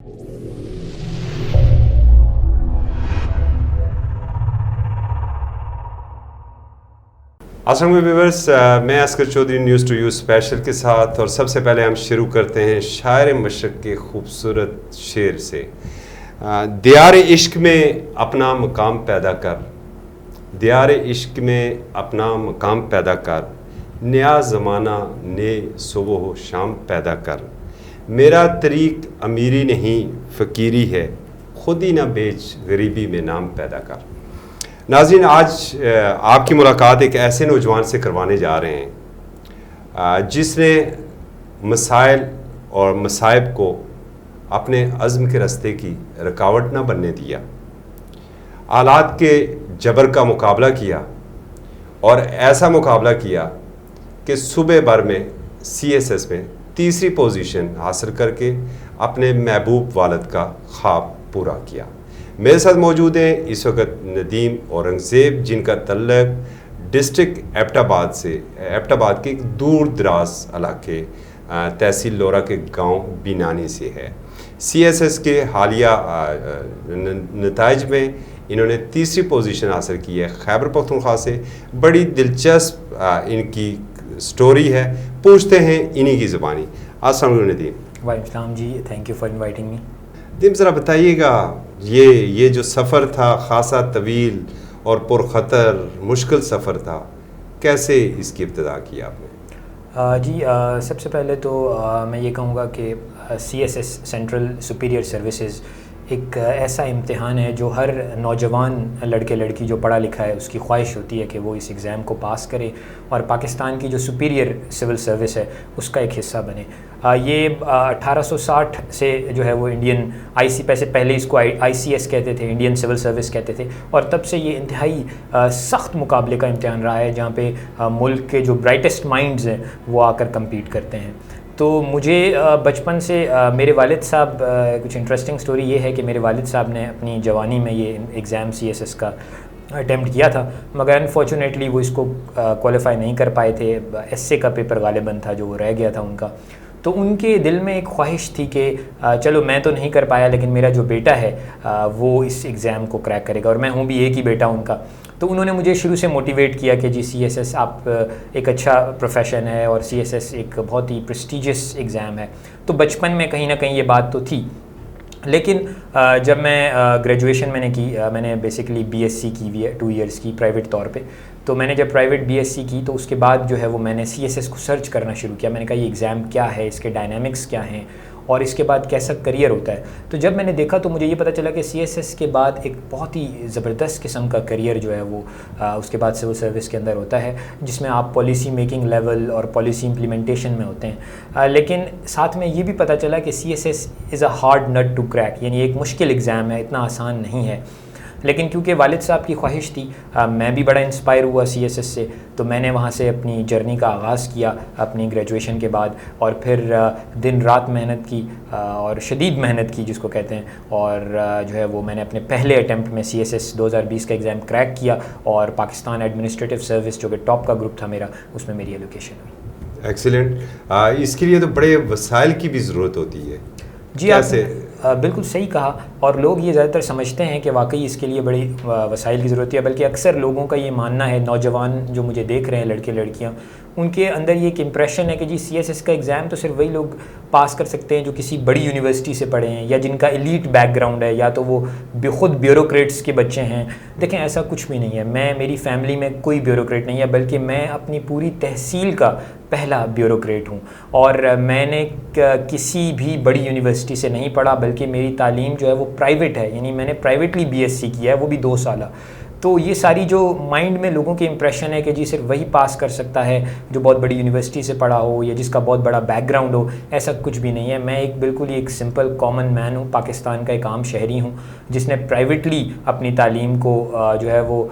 السلام علیکم ویورز، میں Askar Chaudhry news to you special کے ساتھ، اور سب سے پہلے ہم شروع کرتے ہیں شاعر مشرق کے خوبصورت شعر سے۔ دیار عشق میں اپنا مقام پیدا کر، دیار عشق میں اپنا مقام پیدا کر، نیا زمانہ نئے صبح و شام پیدا کر، میرا طریق امیری نہیں فقیری ہے، خود ہی نہ بیچ غریبی میں نام پیدا کر۔ ناظرین، آج آپ کی ملاقات ایک ایسے نوجوان سے کروانے جا رہے ہیں جس نے مسائل اور مصائب کو اپنے عزم کے راستے کی رکاوٹ نہ بننے دیا، حالات کے جبر کا مقابلہ کیا، اور ایسا مقابلہ کیا کہ صوبے بھر میں CSS میں تیسری پوزیشن حاصل کر کے اپنے محبوب والد کا خواب پورا کیا۔ میرے ساتھ موجود ہیں اس وقت ندیم اورنگزیب، جن کا تعلق ڈسٹرکٹ ایبٹ آباد سے، ایبٹ آباد کے ایک دور دراز علاقے تحصیل لورا کے گاؤں بینانی سے ہے۔ CSS کے حالیہ نتائج میں انہوں نے تیسری پوزیشن حاصل کی ہے خیبر پختونخوا سے۔ بڑی دلچسپ ان کی سٹوری ہے، پوچھتے ہیں انہی کی زبانی۔ السلام علیکم ندیم۔ وعلیکم السلام جی، thank you for inviting me. Nadeem, ذرا بتائیے گا، یہ جو سفر تھا خاصا طویل اور پرخطر مشکل سفر تھا، کیسے اس کی ابتدا کی آپ نے؟ جی، سب سے پہلے تو میں یہ کہوں گا کہ CSS سینٹرل سپیریئر سروسز ایک ایسا امتحان ہے جو ہر نوجوان لڑکے لڑکی جو پڑھا لکھا ہے اس کی خواہش ہوتی ہے کہ وہ اس ایگزام کو پاس کرے اور پاکستان کی جو سپیریئر سول سروس ہے اس کا ایک حصہ بنے۔ یہ 1860 سے جو ہے وہ انڈین پہلے اس کو ICS کہتے تھے، انڈین سول سروس کہتے تھے، اور تب سے یہ انتہائی سخت مقابلے کا امتحان رہا ہے جہاں پہ ملک کے جو برائٹسٹ مائنڈز ہیں وہ آ کر کمپیٹ کرتے ہیں۔ تو مجھے بچپن سے میرے والد صاحب، کچھ انٹرسٹنگ سٹوری یہ ہے کہ میرے والد صاحب نے اپنی جوانی میں یہ ایگزام CSS کا اٹیمپٹ کیا تھا، مگر انفارچونیٹلی وہ اس کو کوالیفائی نہیں کر پائے تھے۔ ایسے کا پیپر غالباً تھا جو وہ رہ گیا تھا ان کا۔ تو ان کے دل میں ایک خواہش تھی کہ چلو میں تو نہیں کر پایا لیکن میرا جو بیٹا ہے وہ اس ایگزام کو کریک کرے گا، اور میں ہوں بھی ایک ہی بیٹا ان کا۔ تو انہوں نے مجھے شروع سے موٹیویٹ کیا کہ جی CSS آپ ایک اچھا پروفیشن ہے اور CSS ایک بہت ہی پریسٹیجیس ایگزام ہے۔ تو بچپن میں کہیں نہ کہیں یہ بات تو تھی، لیکن جب میں گریجویشن میں نے بیسیکلی BSc کی ہوئی ہے 2 ایئرس کی پرائیویٹ طور پہ۔ تو میں نے جب پرائیویٹ BSc کی تو اس کے بعد جو ہے وہ میں نے CSS کو سرچ کرنا شروع کیا۔ میں نے کہا یہ ایگزام کیا ہے، اس کے ڈائنامکس کیا ہیں، اور اس کے بعد کیسا کریئر ہوتا ہے۔ تو جب میں نے دیکھا تو مجھے یہ پتہ چلا کہ CSS کے بعد ایک بہت ہی زبردست قسم کا کریئر جو ہے وہ اس کے بعد سول سروس کے اندر ہوتا ہے، جس میں آپ پالیسی میکنگ لیول اور پالیسی امپلیمنٹیشن میں ہوتے ہیں۔ لیکن ساتھ میں یہ بھی پتہ چلا کہ CSS is a hard nut to crack, یعنی ایک مشکل ایگزام ہے، اتنا آسان نہیں ہے۔ لیکن کیونکہ والد صاحب کی خواہش تھی، میں بھی بڑا انسپائر ہوا CSS سے، تو میں نے وہاں سے اپنی جرنی کا آغاز کیا اپنی گریجویشن کے بعد، اور پھر دن رات محنت کی اور شدید محنت کی جس کو کہتے ہیں، اور جو ہے وہ میں نے اپنے پہلے اٹیمپٹ میں CSS 2020 کا ایگزام کریک کیا، اور پاکستان ایڈمنسٹریٹو سروس جو کہ ٹاپ کا گروپ تھا میرا، اس میں میری ایلوکیشن ہوئی۔ ایکسیلنٹ۔ اس کے لیے تو بڑے وسائل کی بھی ضرورت ہوتی ہے۔ جی، آپ بالکل صحیح کہا، اور لوگ یہ زیادہ تر سمجھتے ہیں کہ واقعی اس کے لیے بڑی وسائل کی ضرورت ہے، بلکہ اکثر لوگوں کا یہ ماننا ہے، نوجوان جو مجھے دیکھ رہے ہیں لڑکے لڑکیاں، ان کے اندر یہ ایک امپریشن ہے کہ جی CSS کا ایگزام تو صرف وہی لوگ پاس کر سکتے ہیں جو کسی بڑی یونیورسٹی سے پڑھے ہیں یا جن کا ایلیٹ بیک گراؤنڈ ہے، یا تو وہ خود بیوروکریٹس کے بچے ہیں۔ دیکھیں، ایسا کچھ بھی نہیں ہے، میری فیملی میں کوئی بیوروکریٹ نہیں ہے، بلکہ میں اپنی پوری تحصیل کا پہلا بیوروکریٹ ہوں، اور میں نے کسی بھی بڑی یونیورسٹی سے نہیں پڑھا، بلکہ میری تعلیم جو ہے وہ پرائیویٹ ہے، یعنی میں نے پرائیویٹلی BSc کیا ہے، وہ بھی 2 سالہ۔ تو یہ ساری جو مائنڈ میں لوگوں کے امپریشن ہے کہ جی صرف وہی پاس کر سکتا ہے جو بہت بڑی یونیورسٹی سے پڑھا ہو یا جس کا بہت بڑا بیک گراؤنڈ ہو، ایسا کچھ بھی نہیں ہے۔ میں بالکل ایک سمپل کامن مین ہوں، پاکستان کا ایک عام شہری ہوں جس نے پرائیویٹلی اپنی تعلیم کو جو ہے وہ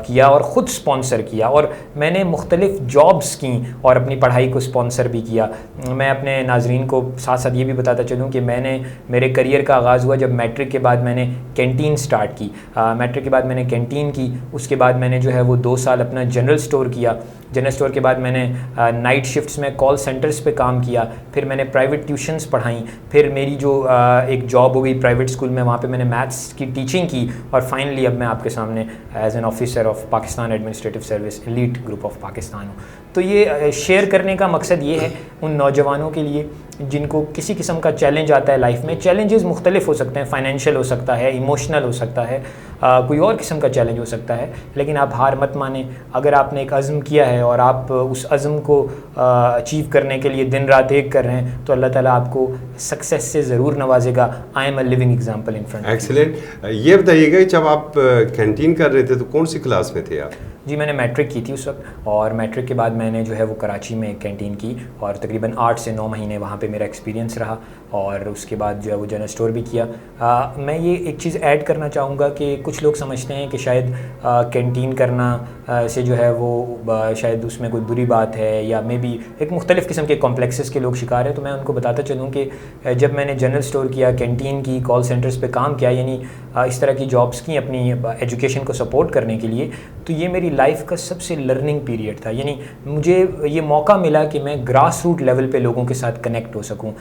کیا اور خود سپانسر کیا، اور میں نے مختلف جابس کیں اور اپنی پڑھائی کو سپانسر بھی کیا۔ میں اپنے ناظرین کو ساتھ ساتھ یہ بھی بتاتا چلوں کہ میرے کریئر کا آغاز ہوا جب میٹرک کے بعد میں نے کینٹین سٹارٹ کی۔ میٹرک کے بعد میں نے کینٹین تعلیم کی. اس کے بعد میں نے جو ہے وہ 2 سال اپنا جنرل اسٹور کیا. جنرل اسٹور کے بعد میں نے نائٹ شفٹس میں کال سینٹرز پہ کام کیا. پھر میں نے پرائیویٹ ٹیوشنز پڑھائیں. پھر میری جو ایک جاب ہو گئی پرائیویٹ اسکول میں, وہاں پہ میں نے میتھس کی ٹیچنگ کی. اور فائنلی اب میں آپ کے سامنے as an officer of Pakistan administrative service elite group of Pakistan ہوں. تو یہ شیئر کرنے کا مقصد یہ ہے ان نوجوانوں کے لیے جن کو کسی قسم کا چیلنج آتا ہے لائف میں. چیلنجز مختلف ہو سکتے ہیں, فائنینشیل ہو سکتا ہے, ایموشنل ہو سکتا ہے, کوئی اور قسم کا چیلنج ہو سکتا ہے, لیکن آپ ہار مت مانیں. اگر آپ نے ایک عزم کیا ہے اور آپ اس عزم کو اچیو کرنے کے لیے دن رات ایک کر رہے ہیں تو اللہ تعالیٰ آپ کو سکسیس سے ضرور نوازے گا. I am a living example in front. Excellent. یہ بتائیے گا جب آپ کینٹین کر رہے تھے تو کون سی کلاس میں تھے آپ؟ جی میں نے میٹرک کی تھی اس وقت, اور میٹرک کے بعد میں نے جو ہے وہ کراچی میں ایک کینٹین کی اور تقریباً 8 سے 9 مہینے وہاں پہ میرا ایکسپیرینس رہا, اور اس کے بعد جو ہے وہ جنرل اسٹور بھی کیا. میں یہ ایک چیز ایڈ کرنا چاہوں گا کہ کچھ لوگ سمجھتے ہیں کہ شاید کینٹین کرنا سے جو ہے وہ شاید اس میں کوئی بری بات ہے, یا مے بی ایک مختلف قسم کے کمپلیکسز کے لوگ شکار ہیں. تو میں ان کو بتاتا چلوں کہ جب میں نے جنرل اسٹور کیا, کینٹین کی, کال سینٹرز پہ کام کیا, یعنی اس طرح کی جابس کی اپنی ایجوکیشن کو سپورٹ کرنے کے لیے, تو یہ میری لائف کا سب سے لرننگ پیریڈ تھا. یعنی مجھے یہ موقع ملا کہ میں گراس روٹ لیول پہ لوگوں کے ساتھ کنیکٹ ہو سکوں.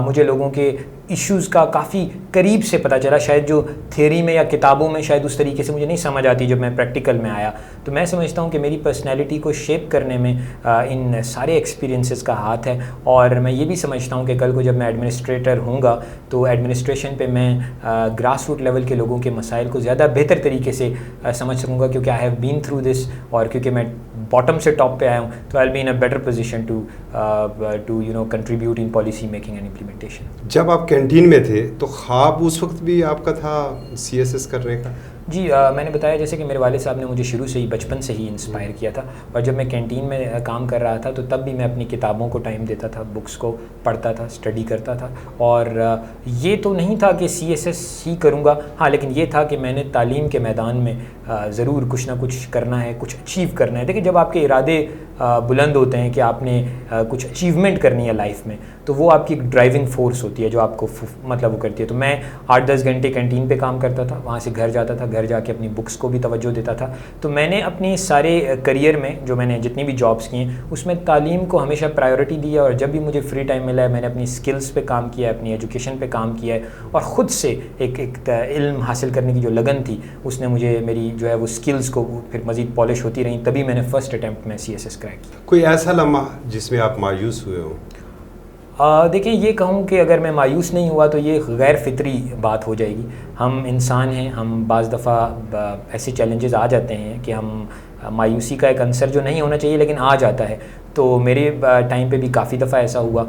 مجھے لوگوں کے ایشوز کا کافی قریب سے پتہ چلا. شاید جو تھیوری میں یا کتابوں میں شاید اس طریقے سے مجھے نہیں سمجھ آتی, جب میں پریکٹیکل میں آیا تو میں سمجھتا ہوں کہ میری پرسنالٹی کو شیپ کرنے میں ان سارے ایکسپیرینسز کا ہاتھ ہے. اور میں یہ بھی سمجھتا ہوں کہ کل کو جب میں ایڈمنسٹریٹر ہوں گا تو ایڈمنسٹریشن پہ میں گراس روٹ لیول کے لوگوں کے مسائل کو زیادہ بہتر طریقے سے سمجھ سکوں گا, کیونکہ I have been through this, اور کیونکہ میں باٹم سے ٹاپ پہ آیا ہوں تو I will be in a better position to contribute in policy making and implementation. جب آپ کینٹین میں تھے تو خواب اس وقت بھی آپ کا تھا CSS کرنے کا؟ جی میں نے بتایا جیسے کہ میرے والد صاحب نے مجھے شروع سے ہی بچپن سے ہی انسپائر کیا تھا, اور جب میں کینٹین میں کام کر رہا تھا تو تب بھی میں اپنی کتابوں کو ٹائم دیتا تھا, بکس کو پڑھتا تھا, اسٹڈی کرتا تھا. اور یہ تو نہیں تھا کہ CSS ہی کروں گا, ہاں لیکن یہ تھا کہ میں نے تعلیم کے میدان میں ضرور کچھ نہ کچھ کرنا ہے, کچھ اچیو کرنا ہے. دیکھیں جب آپ کے ارادے بلند ہوتے ہیں کہ آپ نے کچھ اچیومنٹ کرنی ہے لائف میں, تو وہ آپ کی ایک ڈرائیونگ فورس ہوتی ہے جو آپ کو مطلب وہ کرتی ہے. تو میں 8-10 گھنٹے کینٹین پہ کام کرتا تھا, وہاں سے گھر جاتا تھا, گھر جا کے اپنی بکس کو بھی توجہ دیتا تھا. تو میں نے اپنی سارے کریئر میں جو میں نے جتنی بھی جابس کی ہیں اس میں تعلیم کو ہمیشہ پرائیورٹی دی ہے, اور جب بھی مجھے فری ٹائم ملا ہے میں نے اپنی اسکلس پہ کام کیا ہے, اپنی ایجوکیشن پہ کام کیا ہے, اور خود سے ایک علم حاصل کرنے کی جو لگن تھی اس نے مجھے میری جو ہے وہ اسکلس کو پھر مزید پالش ہوتی رہیں, تبھی میں نے فرسٹ اٹیمپٹ میں CSS کریک کیا. کوئی ایسا لمحہ جس میں آپ مایوس ہوئے ہوں؟ دیکھیں یہ کہوں کہ اگر میں مایوس نہیں ہوا تو یہ غیر فطری بات ہو جائے گی. ہم انسان ہیں, ہم بعض دفعہ ایسے چیلنجز آ جاتے ہیں کہ ہم مایوسی کا ایک عنصر جو نہیں ہونا چاہیے لیکن آ جاتا ہے. تو میرے ٹائم پہ بھی کافی دفعہ ایسا ہوا.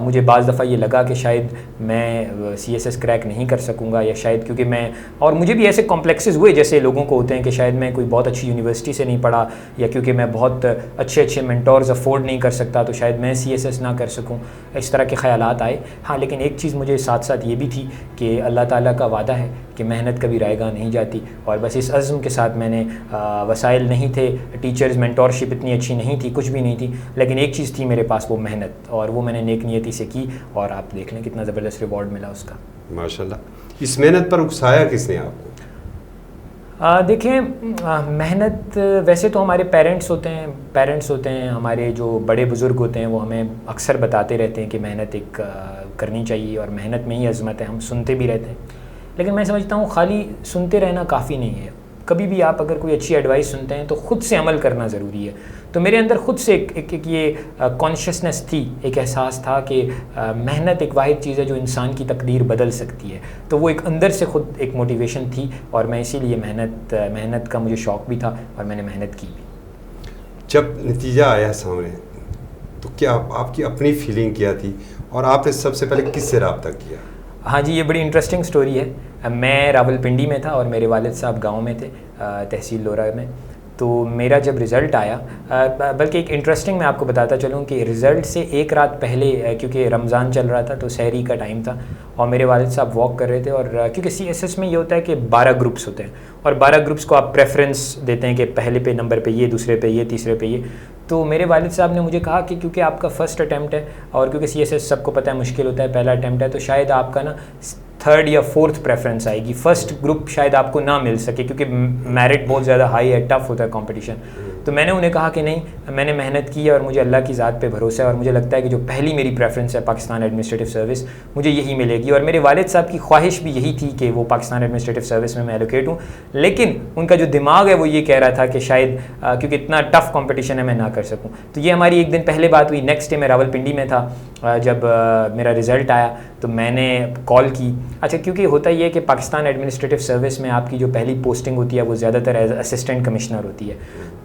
مجھے بعض دفعہ یہ لگا کہ شاید میں CSS کریک نہیں کر سکوں گا, یا شاید کیونکہ میں, اور مجھے بھی ایسے کمپلیکسز ہوئے جیسے لوگوں کو ہوتے ہیں کہ شاید میں کوئی بہت اچھی یونیورسٹی سے نہیں پڑھا, یا کیونکہ میں بہت اچھے مینٹورز افورڈ نہیں کر سکتا تو شاید میں CSS نہ کر سکوں. اس طرح کے خیالات آئے. ہاں لیکن ایک چیز مجھے ساتھ ساتھ یہ بھی تھی کہ اللہ تعالیٰ کا وعدہ ہے کہ محنت کبھی رائے گاہ نہیں جاتی, اور بس اس عزم کے ساتھ میں نے, وسائل نہیں تھے, ٹیچرز مینٹورشپ اتنی اچھی نہیں تھی, کچھ بھی نہیں تھی, لیکن ایک چیز تھی میرے پاس, وہ محنت, اور وہ میں نے نیک نیتی سے کی, اور آپ دیکھ لیں کتنا زبردست ریوارڈ ملا اس کا. ماشاءاللہ. اس محنت پر اکسایا کس نے آپ کو؟ دیکھیں محنت ویسے تو ہمارے پیرنٹس ہوتے ہیں, ہمارے جو بڑے بزرگ ہوتے ہیں وہ ہمیں اکثر بتاتے رہتے ہیں کہ محنت ایک کرنی چاہیے اور محنت میں ہی عظمت ہے, ہم سنتے بھی رہتے ہیں. لیکن میں سمجھتا ہوں خالی سنتے رہنا کافی نہیں ہے. کبھی بھی آپ اگر کوئی اچھی ایڈوائس سنتے ہیں تو خود سے عمل کرنا ضروری ہے. تو میرے اندر خود سے ایک یہ کانشیسنس تھی, ایک احساس تھا کہ محنت ایک واحد چیز ہے جو انسان کی تقدیر بدل سکتی ہے. تو وہ ایک اندر سے خود ایک موٹیویشن تھی, اور میں اسی لیے محنت کا مجھے شوق بھی تھا اور میں نے محنت کی بھی. جب نتیجہ آیا سامنے تو کیا آپ کی اپنی فیلنگ کیا تھی, اور آپ نے سب سے پہلے کس سے رابطہ کیا؟ ہاں جی, یہ بڑی انٹرسٹنگ سٹوری ہے. میں راول پنڈی میں تھا اور میرے والد صاحب گاؤں میں تھے, تحصیل لورا میں. تو میرا جب رزلٹ آیا, بلکہ ایک انٹرسٹنگ میں آپ کو بتاتا چلوں کہ رزلٹ سے ایک رات پہلے, کیونکہ رمضان چل رہا تھا تو سحری کا ٹائم تھا, اور میرے والد صاحب واک کر رہے تھے، اور کیونکہ CSS میں یہ ہوتا ہے کہ 12 گروپس ہوتے ہیں، اور 12 گروپس کو آپ پریفرنس دیتے ہیں کہ پہلے پہ نمبر پہ یہ، دوسرے پہ یہ، تیسرے پہ یہ. تو میرے والد صاحب نے مجھے کہا کہ کیونکہ آپ کا فرسٹ اٹیمپٹ ہے، اور کیونکہ CSS سب کو پتہ ہے مشکل ہوتا ہے، پہلا اٹیمپٹ ہے، تو شاید آپ کا نا 3rd یا 4th پریفرنس آئے گی. فرسٹ گروپ شاید آپ کو نہ مل سکے کیونکہ میرٹ بہت زیادہ ہائی ہے، ٹف ہوتا ہے کمپٹیشن. تو میں نے انہیں کہا کہ نہیں، میں نے محنت کی ہے اور مجھے اللہ کی ذات پہ بھروسہ ہے، اور مجھے لگتا ہے کہ جو پہلی میری پریفرنس ہے پاکستان ایڈمنسٹریٹو سروس، مجھے یہی ملے گی. اور میرے والد صاحب کی خواہش بھی یہی تھی کہ وہ پاکستان ایڈمنسٹریٹو سروس میں ایلوکیٹ ہوں، لیکن ان کا جو دماغ ہے وہ یہ کہہ رہا تھا کہ شاید کیونکہ اتنا ٹف کمپٹیشن ہے میں نہ کر سکوں. تو یہ ہماری ایک دن پہلے بات ہوئی. نیکسٹ ڈے میں راولپنڈی میں تھا جب میرا رزلٹ آیا، تو میں نے کال کی. اچھا، کیونکہ ہوتا یہ ہے کہ پاکستان ایڈمنسٹریٹو سروس میں آپ کی جو پہلی پوسٹنگ ہوتی ہے وہ زیادہ تر ایز اسسٹنٹ کمشنر ہوتی ہے.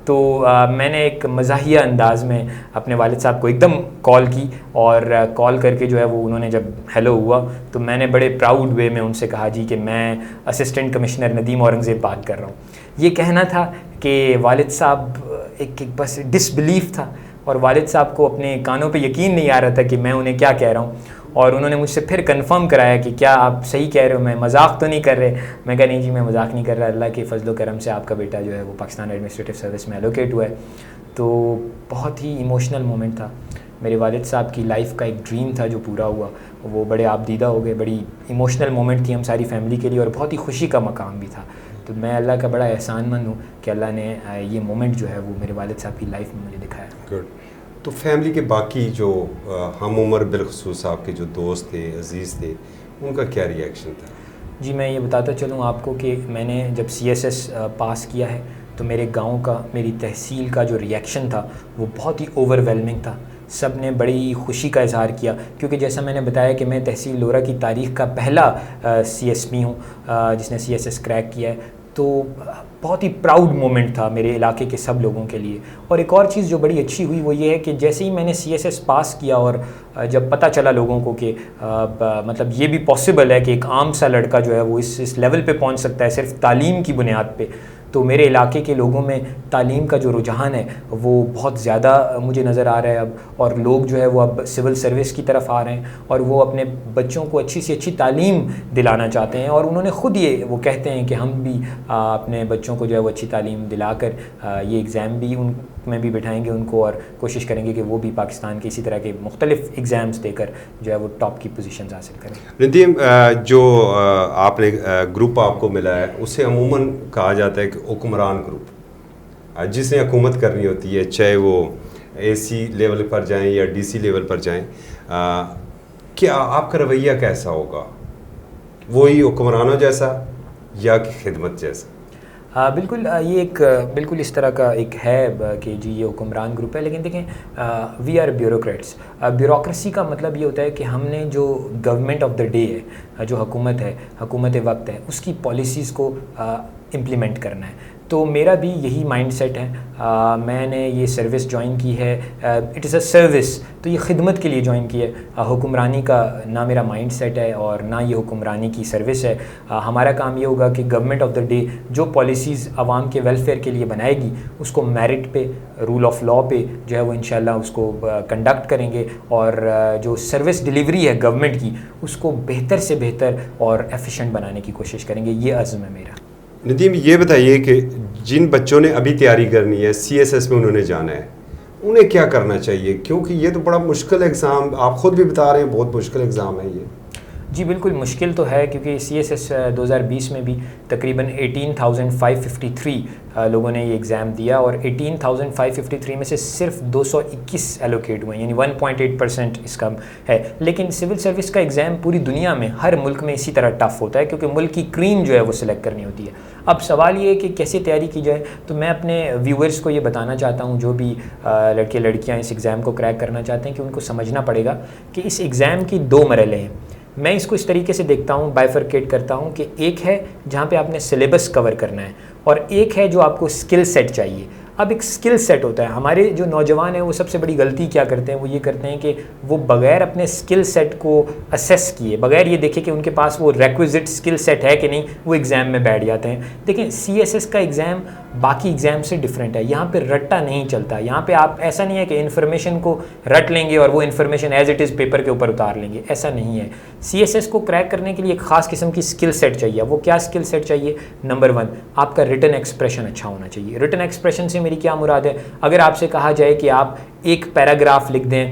تو میں نے ایک مزاحیہ انداز میں اپنے والد صاحب کو ایک دم کال کی، اور کال کر کے جو ہے وہ انہوں نے جب ہیلو ہوا تو میں نے بڑے پراؤڈ وے میں ان سے کہا جی کہ میں اسسٹنٹ کمشنر ندیم اورنگزیب بات کر رہا ہوں. یہ کہنا تھا کہ والد صاحب ایک بس ڈس بلیف تھا، اور والد صاحب کو اپنے کانوں پہ یقین نہیں آ رہا تھا کہ میں انہیں کیا کہہ رہا ہوں. اور انہوں نے مجھ سے پھر کنفرم کرایا کہ کیا آپ صحیح کہہ رہے ہو، میں مذاق تو نہیں کر رہے. میں کہا نہیں جی میں مذاق نہیں کر رہا، اللہ کے فضل و کرم سے آپ کا بیٹا جو ہے وہ پاکستان ایڈمنسٹریٹو سروس میں ایلوکیٹ ہوا ہے. تو بہت ہی ایموشنل مومنٹ تھا. میرے والد صاحب کی لائف کا ایک ڈریم تھا جو پورا ہوا، وہ بڑے آپ دیدہ ہو گئے. بڑی ایموشنل مومنٹ تھی ہم ساری فیملی کے لیے، اور بہت ہی خوشی کا مقام بھی تھا. تو میں اللہ کا بڑا احسان مند ہوں کہ اللہ نے یہ مومنٹ جو ہے وہ میرے والد صاحب کی لائف میں مجھے دکھایا. گڈ. تو فیملی کے باقی جو ہم عمر بالخصوص آپ کے جو دوست تھے، عزیز تھے، ان کا کیا ری ایکشن تھا؟ جی میں یہ بتاتا چلوں آپ کو کہ میں نے جب CSS پاس کیا ہے تو میرے گاؤں کا، میری تحصیل کا جو ری ایکشن تھا وہ بہت ہی اوور ویلمنگ تھا. سب نے بڑی خوشی کا اظہار کیا، کیونکہ جیسا میں نے بتایا کہ میں تحصیل لورا کی تاریخ کا پہلا CSP ہوں جس نے CSS کریک کیا ہے. تو بہت ہی پراؤڈ مومنٹ تھا میرے علاقے کے سب لوگوں کے لیے. اور ایک اور چیز جو بڑی اچھی ہوئی وہ یہ ہے کہ جیسے ہی میں نے CSS پاس کیا اور جب پتہ چلا لوگوں کو کہ مطلب یہ بھی پاسبل ہے کہ ایک عام سا لڑکا جو ہے وہ اس لیول پہ پہنچ سکتا ہے صرف تعلیم کی بنیاد پہ، تو میرے علاقے کے لوگوں میں تعلیم کا جو رجحان ہے وہ بہت زیادہ مجھے نظر آ رہا ہے اب. اور لوگ جو ہے وہ اب سول سروس کی طرف آ رہے ہیں، اور وہ اپنے بچوں کو اچھی سے اچھی تعلیم دلانا چاہتے ہیں. اور انہوں نے خود وہ کہتے ہیں کہ ہم بھی اپنے بچوں کو جو ہے وہ اچھی تعلیم دلا کر یہ ایگزام بھی ان میں بھی بٹھائیں گے ان کو، اور کوشش کریں گے کہ وہ بھی پاکستان کے اسی طرح کے مختلف ایگزامز دے کر جو ہے وہ ٹاپ کی پوزیشنز حاصل کریں. ندیم، جو آپ نے گروپ آپ کو ملا ہے اسے عموماً کہا جاتا ہے کہ حکمران گروپ، جس نے حکومت کرنی ہوتی ہے، چاہے وہ AC لیول پر جائیں یا DC لیول پر جائیں. کیا آپ کا رویہ کیسا ہوگا؟ وہی حکمرانوں جیسا یا کہ خدمت جیسا؟ بالکل یہ ایک بالکل اس طرح کا ایک ہے کہ جی یہ حکمران گروپ ہے، لیکن دیکھیں وی آر بیوروکریٹس. بیوروکریسی کا مطلب یہ ہوتا ہے کہ ہم نے جو گورنمنٹ آف دا ڈے ہے، جو حکومت ہے، حکومت وقت ہے، اس کی پالیسیز کو امپلیمنٹ کرنا ہے. تو میرا بھی یہی مائنڈ سیٹ ہے. میں نے یہ سروس جوائن کی ہے، اٹ از اے سروس، تو یہ خدمت کے لیے جوائن کی ہے. حکمرانی کا نہ میرا مائنڈ سیٹ ہے اور نہ یہ حکمرانی کی سروس ہے. ہمارا کام یہ ہوگا کہ گورنمنٹ آف دا ڈے جو پالیسیز عوام کے ویلفیئر کے لیے بنائے گی اس کو میرٹ پہ، رول آف لاء پہ جو ہے وہ انشاءاللہ اس کو کنڈکٹ کریں گے، اور جو سروس ڈیلیوری ہے گورنمنٹ کی اس کو بہتر سے بہتر اور ایفیشینٹ بنانے کی کوشش کریں گے. یہ عزم ہے میرا. ندیم، یہ بتائیے کہ جن بچوں نے ابھی تیاری کرنی ہے، CSS میں انہوں نے جانا ہے، انہیں کیا کرنا چاہیے؟ کیونکہ یہ تو بڑا مشکل ایگزام، آپ خود بھی بتا رہے ہیں بہت مشکل ایگزام ہے یہ. جی بالکل مشکل تو ہے، کیونکہ CSS 2020 میں بھی تقریباً 18,553 لوگوں نے یہ ایگزام دیا، اور 18,553 میں سے صرف 221 ایلوکیٹ ہوئے، یعنی 1.8% اس کا ہے. لیکن سول سروس کا ایگزام پوری دنیا میں ہر ملک میں اسی طرح ٹف ہوتا ہے، کیونکہ ملک کی کریم جو ہے وہ سلیکٹ کرنی ہوتی ہے. اب سوال یہ ہے کہ کیسے تیاری کی جائے. تو میں اپنے ویورز کو یہ بتانا چاہتا ہوں جو بھی لڑکے لڑکیاں اس ایگزام کو کریک کرنا چاہتے ہیں کہ ان کو سمجھنا پڑے گا کہ اس ایگزام کی 2 مرحلے ہیں. میں اس کو اس طریقے سے دیکھتا ہوں، بائیفرکیٹ کرتا ہوں کہ ایک ہے جہاں پہ آپ نے سلیبس کور کرنا ہے، اور ایک ہے جو آپ کو اسکل سیٹ چاہیے. اب ایک اسکل سیٹ ہوتا ہے. ہمارے جو نوجوان ہیں وہ سب سے بڑی غلطی کیا کرتے ہیں, وہ یہ کرتے ہیں کہ وہ بغیر اپنے اسکل سیٹ کو اسیس کیے, بغیر یہ دیکھے کہ ان کے پاس وہ ریکویزٹ اسکل سیٹ ہے کہ نہیں, وہ ایگزام میں بیٹھ جاتے ہیں. دیکھیں CSS کا ایگزام باقی ایگزام سے ڈفرینٹ ہے. یہاں پہ رٹا نہیں چلتا. یہاں پہ آپ ایسا نہیں ہے کہ انفارمیشن کو رٹ لیں گے اور وہ information as it is paper کے اوپر اتار لیں گے, ایسا نہیں ہے. CSS کو کریک کرنے کے لیے ایک خاص قسم کی اسکل سیٹ چاہیے. وہ کیا اسکل سیٹ چاہیے؟ نمبر 1, آپ کا ریٹن ایکسپریشن اچھا ہونا چاہیے. ریٹن ایکسپریشن سے میری کیا مراد ہے؟ اگر آپ سے کہا جائے کہ آپ ایک پیراگراف لکھ دیں,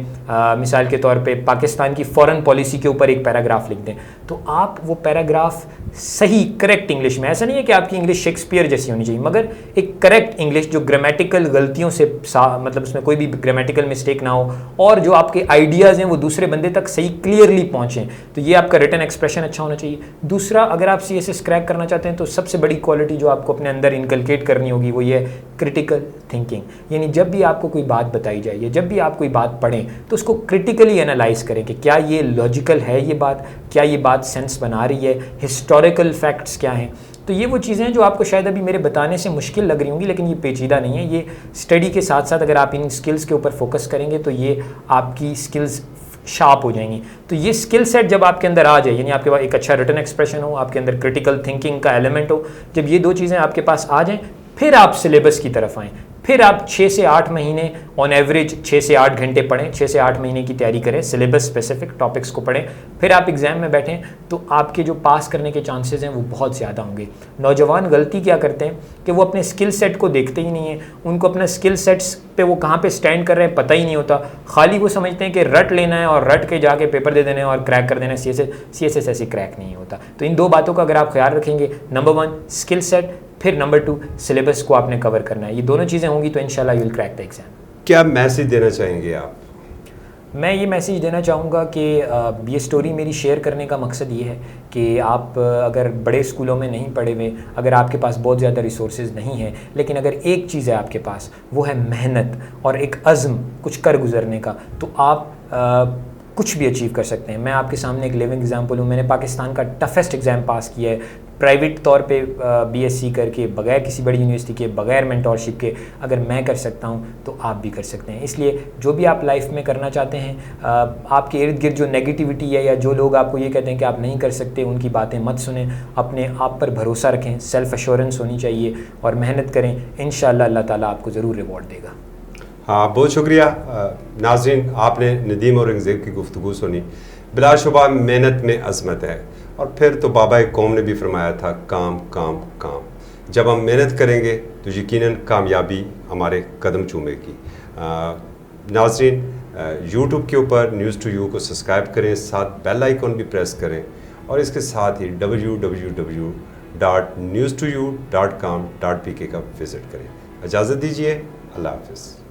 مثال کے طور پہ پاکستان کی فورن پالیسی کے اوپر ایک پیراگراف لکھ دیں, تو آپ وہ پیراگراف صحیح کریکٹ انگلش میں, ایسا نہیں ہے کہ آپ کی انگلش شیکسپیئر جیسی ہونی چاہیے, مگر ایک کریکٹ انگلش جو گرامیٹیکل غلطیوں سے مطلب اس میں کوئی بھی گرامیٹیکل مسٹیک نہ ہو, اور جو آپ کے آئیڈیاز ہیں وہ دوسرے بندے تک صحیح کلیئرلی پہنچیں, تو یہ آپ کا ریٹن ایکسپریشن اچھا ہونا چاہیے. دوسرا, اگر آپ CSS کریک کرنا چاہتے ہیں تو سب سے بڑی کوالٹی جو آپ کو اپنے اندر انکلکیٹ کرنی ہوگی وہ یہ کرٹیکل تھنکنگ. یعنی جب بھی آپ کو کوئی بات بتائی جائے یا جب بھی آپ کوئی بات پڑھیں تو اس کو کرٹیکلی انالائز کریں کہ کیا یہ لاجیکل ہے, یہ بات کیا یہ بات سینس بنا رہی ہے, ہسٹوریکل فیکٹس کیا ہیں. تو یہ وہ چیزیں ہیں جو آپ کو شاید ابھی میرے بتانے سے مشکل لگ رہی ہوں گی, لیکن یہ پیچیدہ نہیں ہے. یہ اسٹڈی کے ساتھ ساتھ اگر آپ ان اسکلس کے اوپر فوکس کریں گے تو یہ آپ کی اسکلز شارپ ہو جائیں گی. تو یہ اسکل سیٹ جب آپ کے اندر آ جائے, یعنی آپ کے پاس ایک اچھا ریٹن ایکسپریشن ہو, آپ کے اندر کرٹیکل تھنکنگ کا ایلیمنٹ ہو, جب یہ 2 چیزیں آپ کے پاس آ جائیں, پھر آپ سلیبس کی طرف آئیں. پھر آپ 6 سے 8 مہینے آن ایوریج 6 سے 8 گھنٹے پڑھیں, 6 سے 8 مہینے کی تیاری کریں, سلیبس اسپیسیفک ٹاپکس کو پڑھیں, پھر آپ ایگزام میں بیٹھیں, تو آپ کے جو پاس کرنے کے چانسز ہیں وہ بہت زیادہ ہوں گے. نوجوان غلطی کیا کرتے ہیں کہ وہ اپنے اسکل سیٹ کو دیکھتے ہی نہیں ہیں, ان کو اپنا اسکل سیٹس پہ وہ کہاں پہ اسٹینڈ کر رہے ہیں پتہ ہی نہیں ہوتا. خالی وہ سمجھتے ہیں کہ رٹ لینا ہے اور رٹ کے جا کے پیپر دے دینا ہے اور کریک کر دینا ہے. CSS ایسے کریک نہیں ہوتا. تو ان 2 باتوں کا اگر آپ خیال رکھیں گے, نمبر 1 اسکل سیٹ, پھر نمبر 2 سلیبس کو آپ نے کور کرنا ہے, یہ دونوں چیزیں ہوں گی تو انشاءاللہ you will crack the exam. کیا میسیج دینا چاہیں گے آپ؟ میں یہ میسیج دینا چاہوں گا کہ یہ سٹوری میری شیئر کرنے کا مقصد یہ ہے کہ آپ اگر بڑے اسکولوں میں نہیں پڑھے ہوئے, اگر آپ کے پاس بہت زیادہ ریسورسز نہیں ہیں, لیکن اگر ایک چیز ہے آپ کے پاس, وہ ہے محنت اور ایک عزم کچھ کر گزرنے کا, تو آپ کچھ بھی اچیو کر سکتے ہیں. میں آپ کے سامنے ایک لیونگ ایگزامپل ہوں. میں نے پاکستان کا ٹفسٹ ایگزام پاس کیا ہے پرائیویٹ طور پہ BSc کر کے, بغیر کسی بڑی یونیورسٹی کے, بغیر مینٹورشپ کے. اگر میں کر سکتا ہوں تو آپ بھی کر سکتے ہیں. اس لیے جو بھی آپ لائف میں کرنا چاہتے ہیں, آپ کے ارد گرد جو نیگیٹیوٹی ہے یا جو لوگ آپ کو یہ کہتے ہیں کہ آپ نہیں کر سکتے, ان کی باتیں مت سنیں. اپنے آپ پر بھروسہ رکھیں, سیلف ایشورنس ہونی چاہیے اور محنت کریں. انشاءاللہ اللہ تعالیٰ آپ کو ضرور ریوارڈ دے گا. ہاں, بہت شکریہ ناظرین, آپ نے ندیم اورنگزیب کی گفتگو سنی. بلا شبہ محنت میں عظمت ہے, اور پھر تو بابا قوم نے بھی فرمایا تھا کام کام کام. جب ہم محنت کریں گے تو یقیناً کامیابی ہمارے قدم چومے گی. ناظرین, یوٹیوب کے اوپر نیوز ٹو یو کو سبسکرائب کریں, ساتھ بیل آئیکن بھی پریس کریں, اور اس کے ساتھ ہی www.newstoyou.com.pk کا وزٹ کریں. اجازت دیجیے, اللہ حافظ.